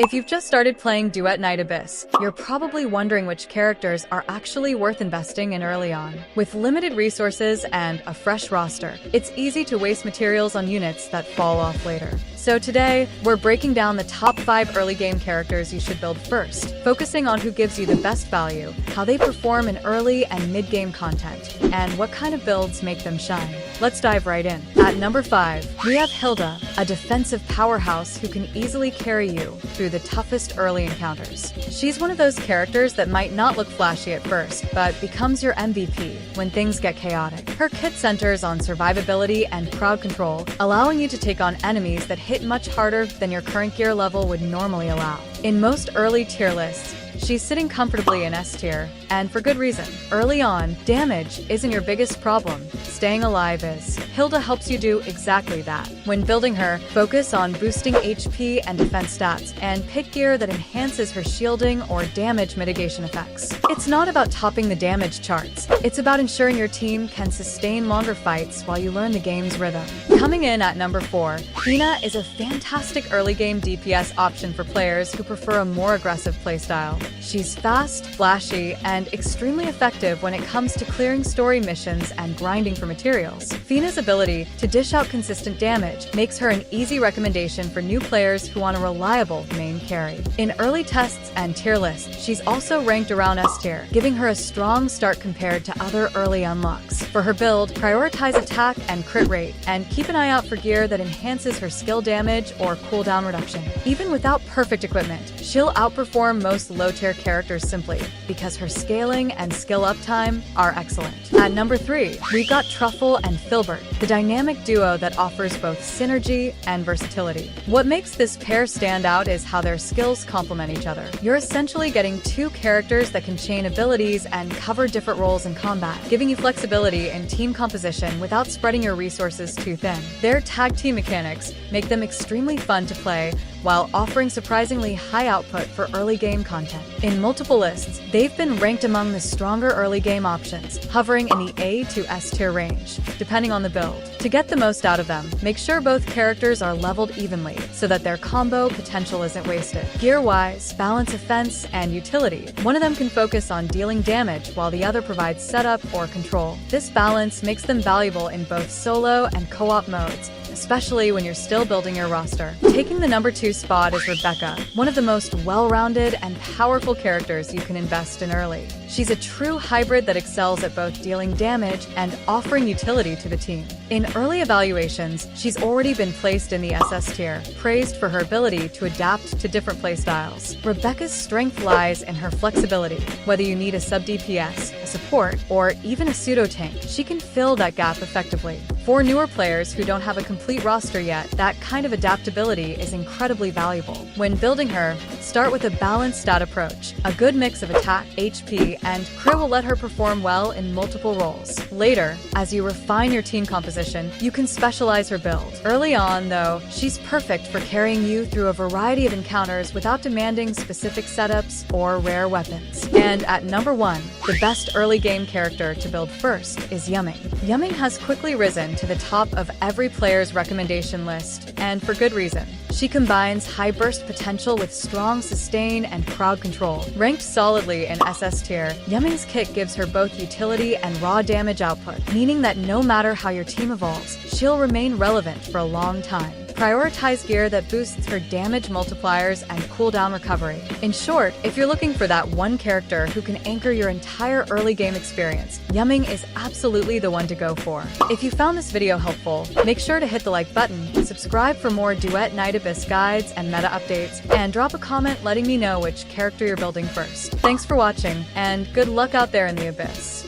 If you've just started playing Duet Night Abyss, you're probably wondering which characters are actually worth investing in early on. With limited resources and a fresh roster, it's easy to waste materials on units that fall off later. So today, we're breaking down the top 5 early game characters you should build first, focusing on who gives you the best value, how they perform in early and mid-game content, and what kind of builds make them shine. Let's dive right in. At number 5, we have Hilda, a defensive powerhouse who can easily carry you through the toughest early encounters. She's one of those characters that might not look flashy at first, but becomes your MVP when things get chaotic. Her kit centers on survivability and crowd control, allowing you to take on enemies that hit much harder than your current gear level would normally allow. In most early tier lists, she's sitting comfortably in S tier, and for good reason. Early on, damage isn't your biggest problem. Staying alive is. Hilda helps you do exactly that. When building her, focus on boosting HP and defense stats, and pick gear that enhances her shielding or damage mitigation effects. It's not about topping the damage charts. It's about ensuring your team can sustain longer fights while you learn the game's rhythm. Coming in at number 4, Fina is a fantastic early game DPS option for players who prefer a more aggressive playstyle. She's fast, flashy, and extremely effective when it comes to clearing story missions and grinding for materials. Fina's ability to dish out consistent damage makes her an easy recommendation for new players who want a reliable main carry. In early tests and tier lists, she's also ranked around S tier, giving her a strong start compared to other early unlocks. For her build, prioritize attack and crit rate, and keep an eye out for gear that enhances her skill damage or cooldown reduction. Even without perfect equipment, she'll outperform most low-tier characters simply because her scaling and skill uptime are excellent. At number 3, we've got Truffle and Filbert, the dynamic duo that offers both synergy and versatility. What makes this pair stand out is how their skills complement each other. You're essentially getting 2 characters that can chain abilities and cover different roles in combat, giving you flexibility in team composition without spreading your resources too thin. Their tag team mechanics make them extremely fun to play while offering surprisingly high output for early game content. In multiple lists, they've been ranked among the stronger early game options, hovering in the A to S tier range, depending on the build. To get the most out of them, make sure both characters are leveled evenly so that their combo potential isn't wasted. Gear-wise, balance offense and utility. One of them can focus on dealing damage while the other provides setup or control. This balance makes them valuable in both solo and co-op modes, especially when you're still building your roster. Taking the number 2 spot is Rebecca, one of the most well-rounded and powerful characters you can invest in early. She's a true hybrid that excels at both dealing damage and offering utility to the team. In early evaluations, she's already been placed in the SS tier, praised for her ability to adapt to different playstyles. Rebecca's strength lies in her flexibility. Whether you need a sub-DPS, a support, or even a pseudo-tank, she can fill that gap effectively. For newer players who don't have a complete roster yet, that kind of adaptability is incredibly valuable. When building her, start with a balanced stat approach. A good mix of attack, HP, and crit will let her perform well in multiple roles. Later, as you refine your team composition, you can specialize her build. Early on, though, she's perfect for carrying you through a variety of encounters without demanding specific setups or rare weapons. And at number 1, the best early game character to build first is Yumming. Yumming has quickly risen to the top of every player's recommendation list, and for good reason. She combines high burst potential with strong sustain and crowd control. Ranked solidly in SS tier, Yumming's kit gives her both utility and raw damage output, meaning that no matter how your team evolves, she'll remain relevant for a long time. Prioritize gear that boosts her damage multipliers and cooldown recovery. In short, if you're looking for that one character who can anchor your entire early game experience, Yumming is absolutely the one to go for. If you found this video helpful, make sure to hit the like button, subscribe for more Duet Night Abyss guides and meta updates, and drop a comment letting me know which character you're building first. Thanks for watching, and good luck out there in the Abyss.